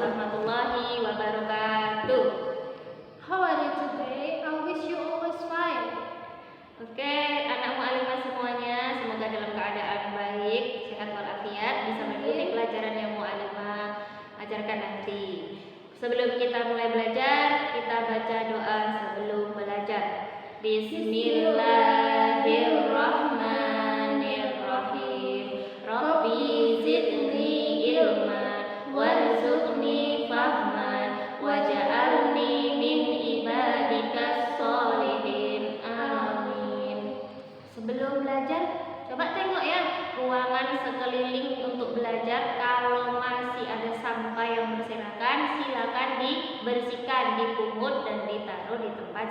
warahmatullahi wabarakatuh. How are you today? I wish you always fine. Oke, anak mu'alimah semuanya, semoga dalam keadaan baik, sehat walafiat, bisa mengikuti pelajaran yang mu'alimah ajarkan nanti. Sebelum kita mulai belajar, kita baca doa sebelum belajar. Bismillahirrahmanirrahim. Rabbi zidni ilma warzuqni fahman waj'alni min ibadikas sholihin. Amin. Sebelum belajar, coba tengok ya ruangan sekeliling untuk belajar. Kalau masih ada sampah yang berserakan, silakan dibersihkan, dipungut dan ditaruh di tempat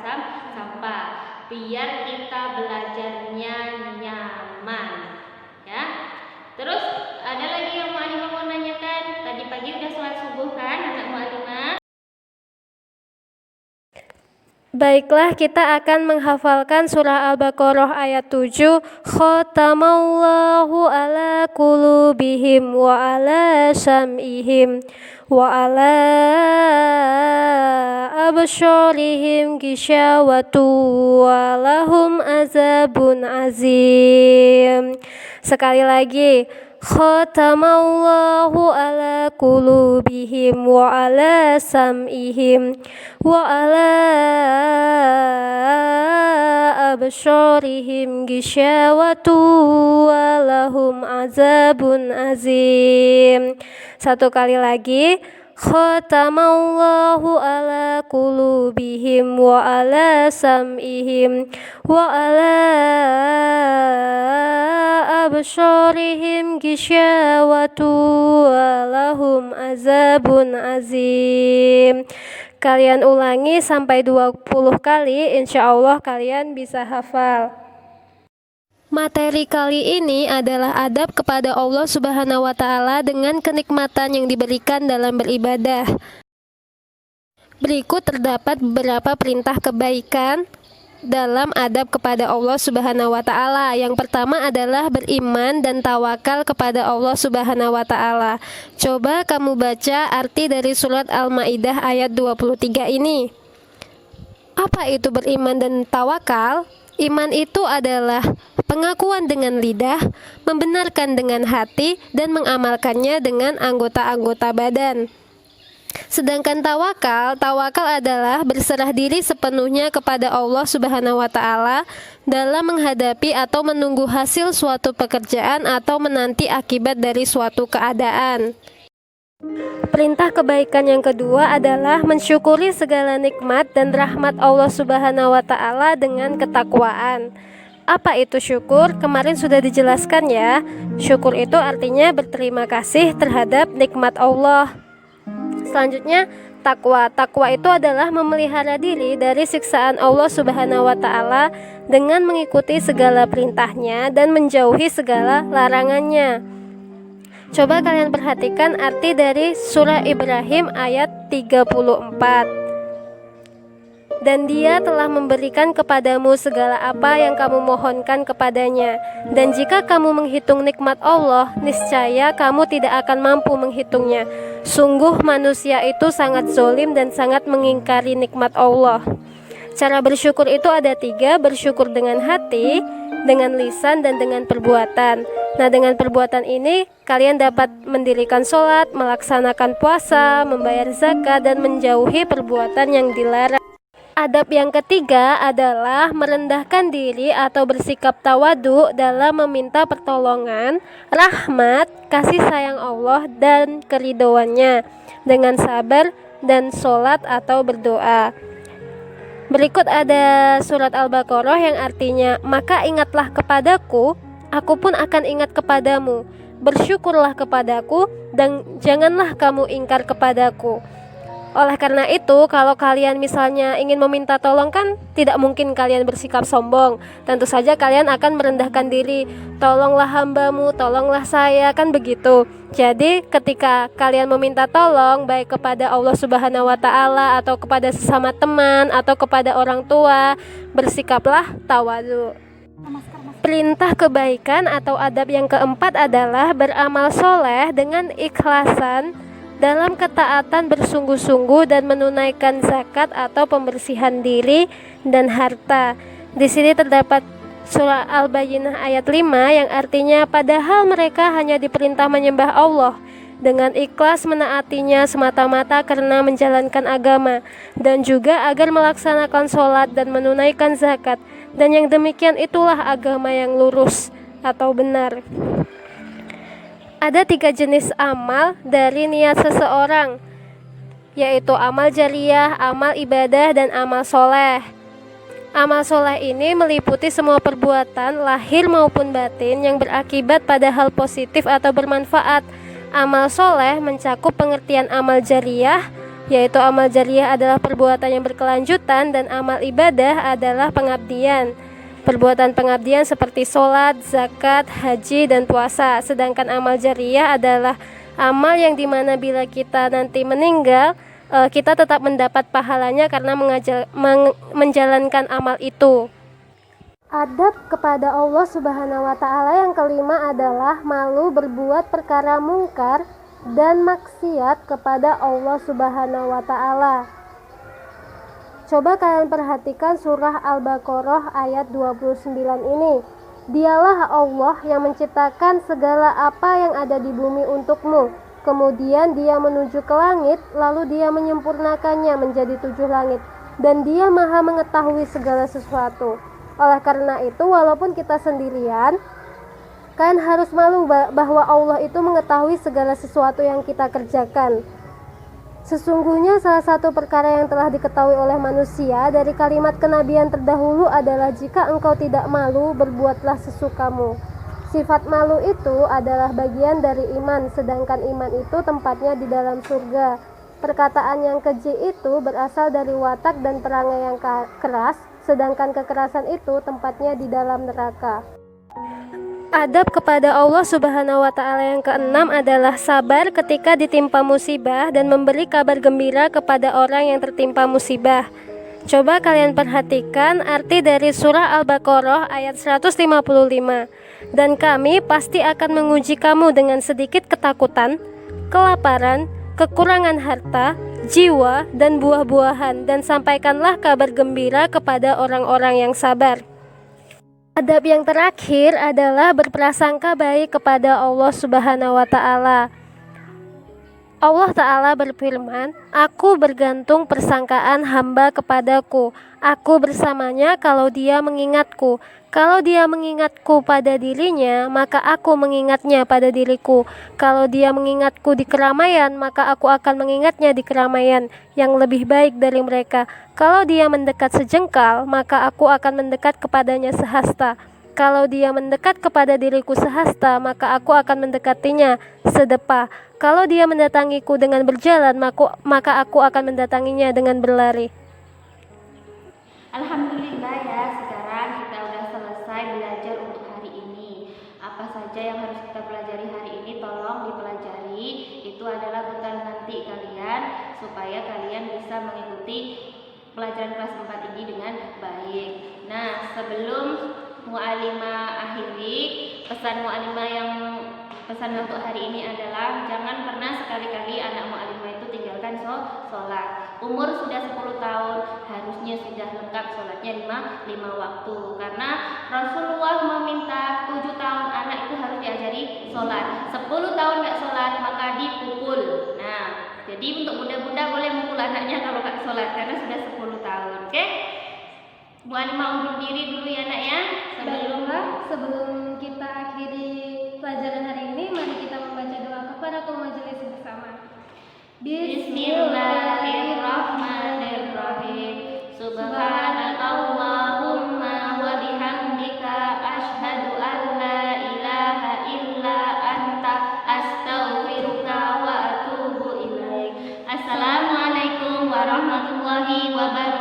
sampah biar kita belajarnya nyaman ya. Terus ada lagi yang mu'alimah mau nanyakan? Tadi pagi udah sholat subuh kan anak mu'alimah? Baiklah, kita akan menghafalkan surah Al-Baqarah ayat 7. Khatamallahu ala qulubihim wa ala sam'ihim wa ala absharihim ghishawatu wa lahum azabun azim. Sekali lagi, khatamallahu ala qulubihim wa ala sam'ihim wa ala absharihim ghishawatu wa lahum azabun azim. Satu kali lagi, khatamallahu ala qulubihim wa ala sam'ihim wa ala absharihim ghishawatu wa lahum azabun azim. Kalian ulangi sampai 20 kali, insya Allah kalian bisa hafal. Materi kali ini adalah adab kepada Allah Subhanahu wa Ta'ala dengan kenikmatan yang diberikan dalam beribadah. Berikut terdapat beberapa perintah kebaikan dalam adab kepada Allah Subhanahu wa Ta'ala. Yang pertama adalah beriman dan tawakal kepada Allah Subhanahu wa Ta'ala. Coba kamu baca arti dari surat Al-Maidah ayat 23 ini. Apa itu beriman dan tawakal? Iman itu adalah pengakuan dengan lidah, membenarkan dengan hati, dan mengamalkannya dengan anggota-anggota badan. Sedangkan tawakal adalah berserah diri sepenuhnya kepada Allah Subhanahu wa Ta'ala dalam menghadapi atau menunggu hasil suatu pekerjaan atau menanti akibat dari suatu keadaan. Perintah kebaikan yang kedua adalah mensyukuri segala nikmat dan rahmat Allah Subhanahu wa Ta'ala dengan ketakwaan. Apa itu syukur? Kemarin sudah dijelaskan ya. Syukur itu artinya berterima kasih terhadap nikmat Allah. Selanjutnya, takwa. Takwa itu adalah memelihara diri dari siksaan Allah Subhanahu wa Ta'ala dengan mengikuti segala perintahnya dan menjauhi segala larangannya. Coba kalian perhatikan arti dari surah Ibrahim ayat 34. Dan Dia telah memberikan kepadamu segala apa yang kamu mohonkan kepadanya. Dan jika kamu menghitung nikmat Allah, niscaya kamu tidak akan mampu menghitungnya. Sungguh manusia itu sangat zalim dan sangat mengingkari nikmat Allah. Cara bersyukur itu ada 3, bersyukur dengan hati, dengan lisan, dan dengan perbuatan. Nah, dengan perbuatan ini kalian dapat mendirikan sholat, melaksanakan puasa, membayar zakat, dan menjauhi perbuatan yang dilarang. Adab yang ketiga adalah merendahkan diri atau bersikap tawadu dalam meminta pertolongan, rahmat, kasih sayang Allah, dan keridhoannya dengan sabar dan sholat atau berdoa. Berikut ada surat Al-Baqarah yang artinya, maka ingatlah kepadaku, aku pun akan ingat kepadamu. Bersyukurlah kepadaku dan janganlah kamu ingkar kepadaku. Oleh karena itu, kalau kalian misalnya ingin meminta tolong kan tidak mungkin kalian bersikap sombong. Tentu saja kalian akan merendahkan diri. Tolonglah hambamu, tolonglah saya, kan begitu. Jadi ketika kalian meminta tolong baik kepada Allah Subhanahu wa Ta'ala atau kepada sesama teman atau kepada orang tua, bersikaplah tawadhu. Perintah kebaikan atau adab yang keempat adalah beramal soleh dengan ikhlasan dalam ketaatan bersungguh-sungguh dan menunaikan zakat atau pembersihan diri dan harta. Di sini terdapat surah Al-Bayyinah ayat 5 yang artinya padahal mereka hanya diperintah menyembah Allah dengan ikhlas menaatinya semata-mata karena menjalankan agama, dan juga agar melaksanakan sholat dan menunaikan zakat, dan yang demikian itulah agama yang lurus atau benar. Ada 3 jenis amal dari niat seseorang, yaitu amal jariyah, amal ibadah, dan amal soleh. Amal soleh ini meliputi semua perbuatan lahir maupun batin yang berakibat pada hal positif atau bermanfaat. Amal soleh mencakup pengertian amal jariyah, yaitu amal jariyah adalah perbuatan yang berkelanjutan, dan amal ibadah adalah pengabdian. Perbuatan pengabdian seperti sholat, zakat, haji, dan puasa. Sedangkan amal jariyah adalah amal yang dimana bila kita nanti meninggal, kita tetap mendapat pahalanya karena menjalankan amal itu. Adab kepada Allah Subhanahu wa Ta'ala yang kelima adalah malu berbuat perkara mungkar dan maksiat kepada Allah Subhanahu wa Ta'ala. Coba kalian perhatikan surah Al-Baqarah ayat 29 ini. Dialah Allah yang menciptakan segala apa yang ada di bumi untukmu. Kemudian dia menuju ke langit, lalu dia menyempurnakannya menjadi 7 langit. Dan dia maha mengetahui segala sesuatu. Oleh karena itu, walaupun kita sendirian, kalian harus malu bahwa Allah itu mengetahui segala sesuatu yang kita kerjakan. Sesungguhnya salah satu perkara yang telah diketahui oleh manusia dari kalimat kenabian terdahulu adalah jika engkau tidak malu, berbuatlah sesukamu. Sifat malu itu adalah bagian dari iman, sedangkan iman itu tempatnya di dalam surga. Perkataan yang keji itu berasal dari watak dan perangai yang keras, sedangkan kekerasan itu tempatnya di dalam neraka. Adab kepada Allah Subhanahu wa Ta'ala yang keenam adalah sabar ketika ditimpa musibah dan memberi kabar gembira kepada orang yang tertimpa musibah. Coba kalian perhatikan arti dari surah Al-Baqarah ayat 155. Dan kami pasti akan menguji kamu dengan sedikit ketakutan, kelaparan, kekurangan harta, jiwa, dan buah-buahan, dan sampaikanlah kabar gembira kepada orang-orang yang sabar. Adab yang terakhir adalah berprasangka baik kepada Allah Subhanahu wa Ta'ala. Allah Ta'ala berfirman, "Aku bergantung persangkaan hamba kepadaku. Aku bersamanya kalau dia mengingatku. Kalau dia mengingatku pada dirinya, maka aku mengingatnya pada diriku. Kalau dia mengingatku di keramaian, maka aku akan mengingatnya di keramaian yang lebih baik dari mereka. Kalau dia mendekat sejengkal, maka aku akan mendekat kepadanya sehasta. Kalau dia mendekat kepada diriku sehasta, maka aku akan mendekatinya sedepa. Kalau dia mendatangiku dengan berjalan, maka aku akan mendatanginya dengan berlari." Alhamdulillah ya, sekarang kita udah selesai belajar untuk hari ini. Apa saja yang harus kita pelajari hari ini, tolong dipelajari. Itu adalah bekal nanti kalian supaya kalian bisa mengikuti pelajaran kelas 4 ini dengan baik. Nah, sebelum Mu'alimah akhiri, pesan untuk hari ini adalah jangan pernah sekali-kali anak Mu'alimah itu tinggalkan sholat. Umur sudah 10 tahun, harusnya sudah lengkap sholatnya 5 waktu. Karena Rasulullah meminta 7 tahun anak itu harus diajari sholat. 10 tahun nggak sholat maka dipukul. Nah, jadi untuk bunda-bunda boleh mukul anaknya kalau nggak sholat karena sudah 10 tahun. Oke? Mu'alimah undur diri dulu ya nak ya. Sebelum kita akhiri pelajaran hari ini, mari kita membaca doa kafaratul majelis bersama. Bismillahirrahmanirrahim. Subhanakallahumma wa bihamdika asyhadu an la ilaha illa anta astaghfiruka wa atubu ilaik. Assalamualaikum warahmatullahi wabarakatuh.